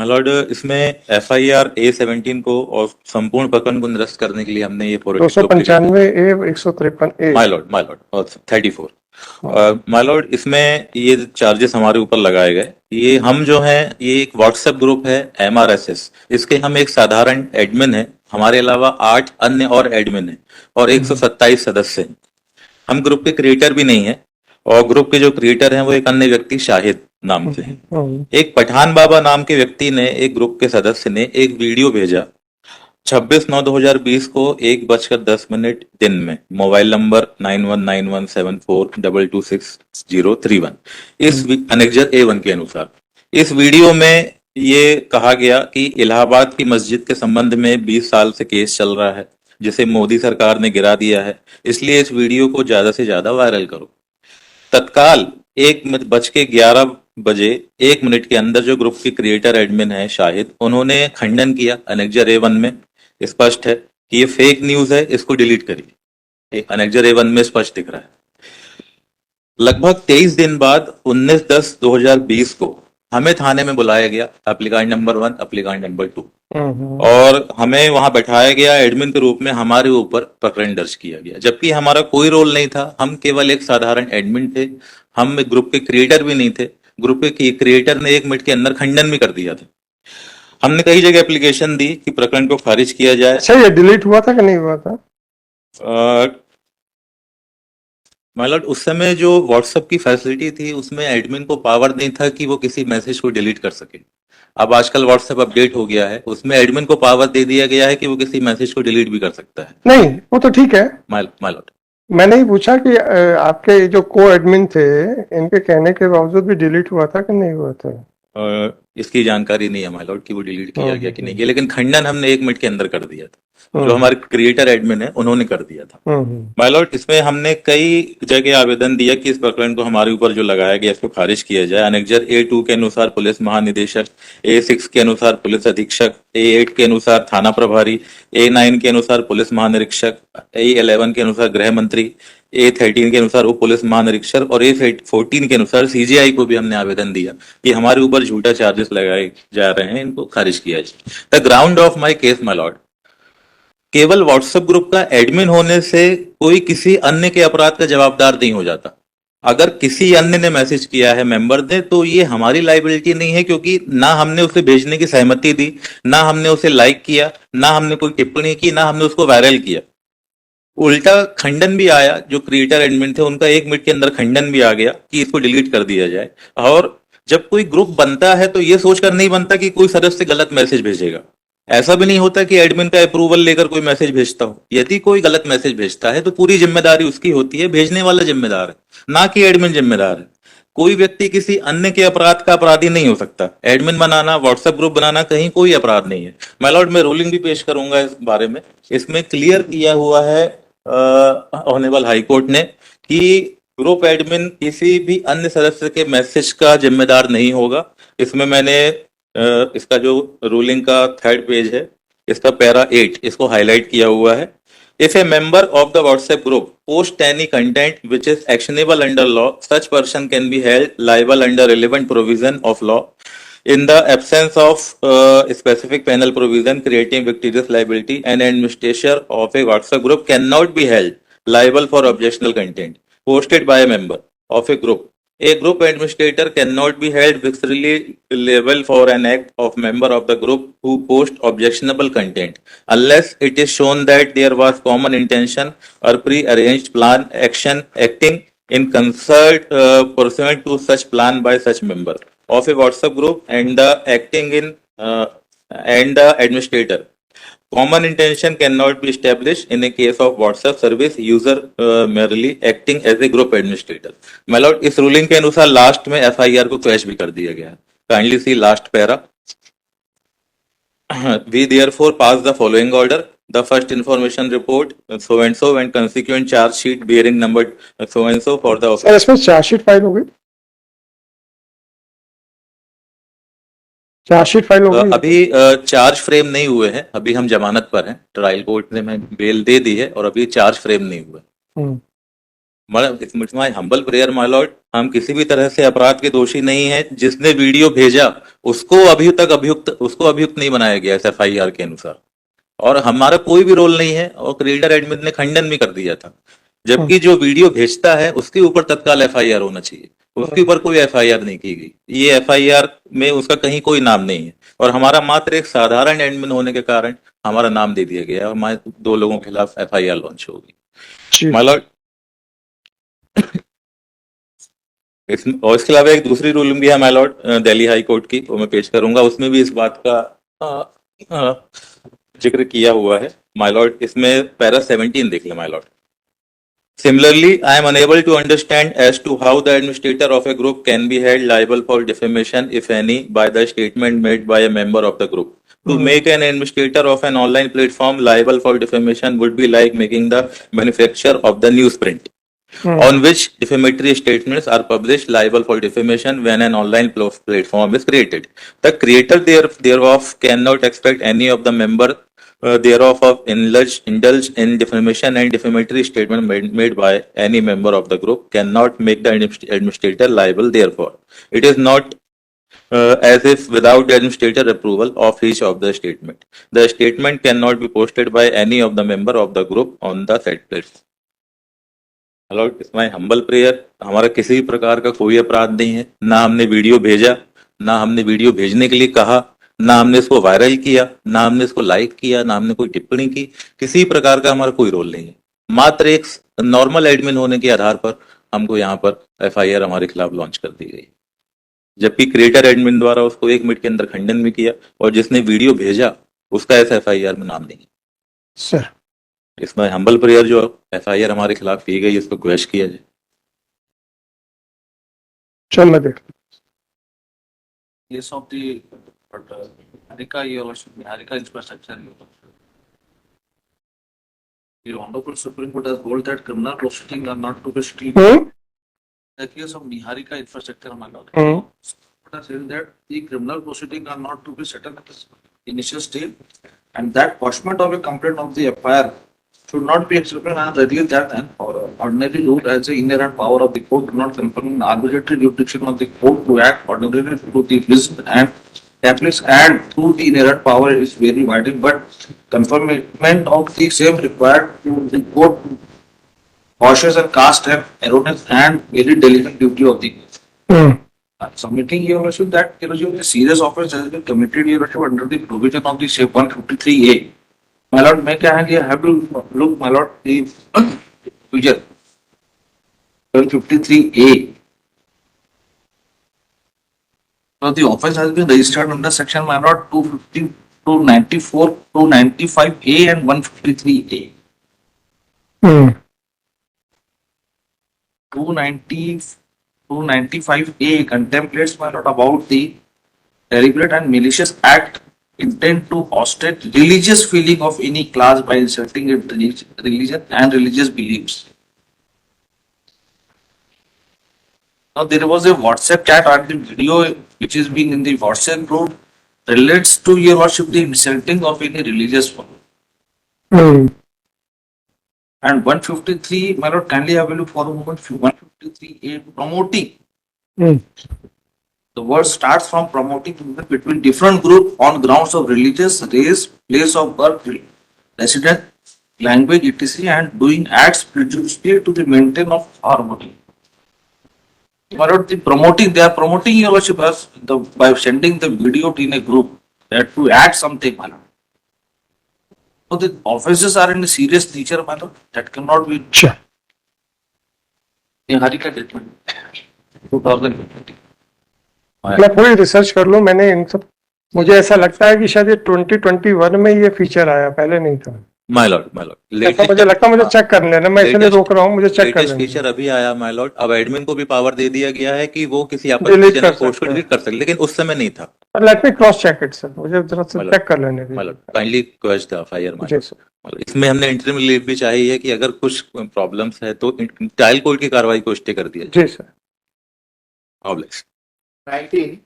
Lord, इसमें FIR A17 को और संपूर्ण प्रकरण को निरस्त करने के लिए हमने ये 295A 153A माय लॉर्ड और 34 माय लॉर्ड, इसमें ये चार्जेस हमारे ऊपर लगाए गए। ये हम जो हैं, ये एक व्हाट्सएप ग्रुप है MRSS, इसके हम एक साधारण एडमिन है। हमारे अलावा 8 अन्य और एडमिन है और 127 सदस्य हैं। हम ग्रुप के क्रिएटर भी नहीं है और ग्रुप के जो क्रिएटर हैं वो एक अन्य व्यक्ति शाहिद नाम से हैं। एक पठान बाबा नाम के व्यक्ति ने, एक ग्रुप के सदस्य ने एक वीडियो भेजा 26/9/2020 को 1:10 दिन में, मोबाइल नंबर 919174226031, इस अनेक्जर A1 के अनुसार। इस वीडियो में ये कहा गया कि इलाहाबाद की मस्जिद के संबंध में 20 साल से केस चल रहा है जिसे मोदी सरकार ने गिरा दिया है, इसलिए इस वीडियो को ज्यादा से ज्यादा वायरल करो। तत्काल 1:11 1 मिनट के अंदर जो ग्रुप की क्रिएटर एडमिन है शाहिद, उन्होंने खंडन किया अनेक्जर A1 में। स्पष्ट है कि ये फेक न्यूज है, इसको डिलीट करिए। अनेक्जर A1 में स्पष्ट दिख रहा है। लगभग 23 दिन बाद 19/10/2020 को हमें थाने में बुलाया गया, एप्लीकांड नंबर 1, एप्लीकांड नंबर 2, और हमें वहां बैठाया गया। एडमिन के रूप में हमारे ऊपर प्रकरण दर्ज किया गया, जबकि हमारा कोई रोल नहीं था। हम केवल एक साधारण एडमिन थे, हम ग्रुप के क्रिएटर भी नहीं थे। ग्रुप के क्रिएटर ने 1 मिनट के अंदर खंडन भी कर दिया था। हमने कई जगह एप्लीकेशन दी कि प्रकरण को खारिज किया जाए। अच्छा, ये डिलीट हुआ था कि नहीं हुआ था? माय लॉर्ड, उस समय जो व्हाट्सएप की फैसिलिटी थी उसमें एडमिन को पावर नहीं था कि वो किसी मैसेज को डिलीट कर सके। अब आजकल व्हाट्सएप अपडेट हो गया है, उसमें एडमिन को पावर दे दिया गया है कि वो किसी मैसेज को डिलीट भी कर सकता है। नहीं, वो तो ठीक है। माय लॉर्ड, मैंने ही पूछा कि आपके जो को एडमिन थे, इनके कहने के बावजूद भी डिलीट हुआ था कि नहीं हुआ था? इसकी जानकारी नहीं है माय लॉर्ड कि वो डिलीट किया गया कि नहीं किया, लेकिन खंडन हमने 1 मिनट के अंदर कर दिया था। जो हमारे क्रिएटर एडमिन है उन्होंने कर दिया था। माय लॉर्ड, इसमें हमने कई जगह आवेदन दिया कि इस प्रकरण को हमारे ऊपर जो लगाया गया इसको खारिज किया जाए। अनेक्जर A2 के अनुसार पुलिस महानिदेशक, A6 के अनुसार पुलिस अधीक्षक, A8 के अनुसार थाना प्रभारी, A9 के अनुसार पुलिस महानिरीक्षक, A11 के अनुसार गृह मंत्री, A13 के अनुसार उप पुलिस महानिरीक्षक और A14 के अनुसार CGI को भी हमने आवेदन दिया कि हमारे ऊपर झूठा चार्जेस लगाए जा रहे हैं, इनको खारिज किया जाए। The ground of my case my Lord, केवल व्हाट्सएप ग्रुप का एडमिन होने से कोई किसी अन्य के अपराध का जवाबदार नहीं हो जाता। अगर किसी अन्य ने मैसेज किया है मेंबर ने, तो ये हमारी लाइबिलिटी नहीं है, क्योंकि ना हमने उसे भेजने की सहमति दी, ना हमने उसे लाइक किया, ना हमने कोई टिप्पणी की, ना हमने उसको वायरल किया। उल्टा खंडन भी आया, जो क्रिएटर एडमिन थे उनका 1 मिनट के अंदर खंडन भी आ गया कि इसको डिलीट कर दिया जाए। और जब कोई ग्रुप बनता है तो ये सोचकर नहीं बनता कि कोई सदस्य गलत मैसेज भेजेगा। ऐसा भी नहीं होता कि एडमिन का अप्रूवल लेकर कोई मैसेज भेजता हो। यदि कोई गलत मैसेज भेजता है तो पूरी जिम्मेदारी उसकी होती है, भेजने वाला जिम्मेदार है, ना कि एडमिन जिम्मेदार है। कोई व्यक्ति किसी अन्य के अपराध का अपराधी नहीं हो सकता। एडमिन बनाना, व्हाट्सएप ग्रुप बनाना कहीं कोई अपराध नहीं है। माय लॉर्ड, मैं रूलिंग भी पेश करूंगा इस बारे में। इसमें क्लियर किया हुआ है ऑनरेबल हाई कोर्ट ने कि ग्रुप एडमिन किसी भी अन्य सदस्य के मैसेज का जिम्मेदार नहीं होगा। इसमें मैंने इसका जो रूलिंग का 3rd पेज है, इसका पैरा 8, इसको हाईलाइट किया हुआ है। If A member of the WhatsApp group post any content which is actionable under law, such person can be held liable under relevant provision of law in the absence of specific penal provision creating vicarious liability. An administrator of a WhatsApp group cannot be held liable for objectionable content posted by a member of a group. A group administrator cannot be held vicariously liable for an act of member of the group who post objectionable content unless it is shown that there was common intention or pre-arranged plan action acting in concert pursuant to such plan by such member of a WhatsApp group and the acting in and the administrator. Common intention cannot be established in a case of WhatsApp service user merely acting as a group administrator. My lord, इस ruling के अनुसार last में FIR को crash भी कर दिया गया है। Kindly C last para. We therefore pass the following order. The first information report so and so and consequent charge sheet bearing number so and so for the sir, इसमें chargesheet file हो गई? Chargesheet file हो गई? अभी charge frame नहीं हुए हैं, अभी हम जमानत पर हैं। ट्रायल कोर्ट ने हमें बेल दे दी है और अभी चार्ज फ्रेम नहीं हुए। My humble prayer my Lord हम किसी भी तरह से अपराध के दोषी नहीं है। जिसने वीडियो भेजा उसको अभी तक अभियुक्त नहीं बनाया गया एफआईआर के अनुसार, और हमारा कोई भी रोल नहीं है, और क्रिएटर एडमिन ने खंडन भी कर दिया था। जबकि जो वीडियो भेजता है उसके ऊपर तत्काल एफआईआर होना चाहिए, उसके ऊपर कोई एफआईआर नहीं की गई। ये एफआईआर में उसका कहीं कोई नाम नहीं है, और हमारा मात्र एक साधारण एडमिन होने के कारण हमारा नाम दे दिया गया, और हमारे 2 लोगों के खिलाफ एफआईआर लॉन्च होगी। माय लॉर्ड, और इसके अलावा एक दूसरी रूलिंग भी है my Lord, Delhi high court की, वो मैं पेश करूंगा। उसमें भी इस बात का जिक्र किया हुआ है माय लॉर्ड। इसमें पैरा 17 देख ले my Lord. Similarly, I am unable to understand as to how the administrator of a group can be held liable for defamation, if any, by the statement made by a member of the group. To make an administrator of an online platform liable for defamation would be like making the manufacturer of the newsprint on which defamatory statements are published liable for defamation when an online platform is created. The creator thereof cannot expect any of the member thereof of indulge in defamation, and defamatory statement made by any member of the group cannot make the administrator liable. Therefore, it is not as if without the administrator approval of each of the statement, the statement cannot be posted by any of the member of the group on the said platform. Hello, it's my humble prayer. हमारा किसी भी प्रकार का कोई अपराध नहीं है, ना हमने वीडियो भेजा, ना हमने वीडियो भेजने के लिए कहा, ना हमने इसको वायरल किया, ना हमने इसको लाइक किया, ना हमने कोई टिप्पणी की। किसी प्रकार का हमारा कोई रोल नहीं है। मात्र एक नॉर्मल एडमिन होने के आधार पर हमको यहाँ पर एफआईआर हमारे खिलाफ लॉन्च कर दी गई, जबकि क्रिएटर एडमिन द्वारा उसको 1 मिनट के अंदर खंडन भी किया, और जिसने वीडियो भेजा उसका ऐसा एफआईआर में नाम नहीं। सर, इसमें हम्बल प्रेयर जो एफआईआर हमारे खिलाफ की गई इसको क्वेश किया जाए। चल मैं देख Case of the Niharika, Niharika infrastructure. The Honorable Supreme Court has ruled that criminal proceedings are not to be streamed. The case of Niharika infrastructure, my lord. Court has said that the criminal proceedings are not to be settled at the initial stage, and that pursuant of a complaint of the FIR should not be accepted as readily that an ordinary rule as the inherent power of the court do not confer an arbitrary jurisdiction of the court to act ordinarily through the list and establish and through the inherent power is very widening, but conferment of the same required to the court to cautious and cast an erroneous and very delicate duty of the submitting your worship that a serious offence has been committed your worship under the provision of the Shape 153A. My lord, may I have to look, my lord, the future 153A. So the offence has been registered under section, my lord, 250, 294, 295A and 153A. 295A contemplates, my lord, about the deliberate and malicious act intent to hostage religious feeling of any class by insulting its religion and religious beliefs. Now there was a WhatsApp chat and the video which is being in the WhatsApp group relates to your worship the insulting of any religious one. And 153, my lord, kindly have a look for a moment. 153A promoting. The word starts from promoting between different groups on grounds of religious, race, place of birth, residence, language, etc., and doing acts prejudicial to the maintenance of harmony. But the promoting, they are promoting your worship as by sending the video in a group that to add something. So the offences are in a serious nature, that cannot be. Sure. Niharika statement 2020. मैं थोड़ी research कर लूं। मैंने इन सब, मुझे ऐसा लगता है कि शायद ये 2021 में ये फीचर आया, पहले नहीं था। माय लॉर्ड मुझे लगता है, मुझे चेक कर लेना, मैं इसलिए रोक रहा हूँ, मुझे चेक कर लेना। फीचर अभी आया माय लॉर्ड। अब एडमिन को भी पावर दे दिया गया है कि वो किसी आपत्तिजनक पोस्ट को डिलीट कर सकते, लेकिन उस समय नहीं था। Let me cross check it sir, मुझे जरा चेक कर लेने दीजिए। My lord, kindly quash the FIR my lord. इसमें हमने इंटरिम रिलीफ भी चाहिए है कि अगर कुछ प्रॉब्लम्स है तो ट्रायल कोर्ट की कार्रवाई को स्टे कर दिया। जी सर। 19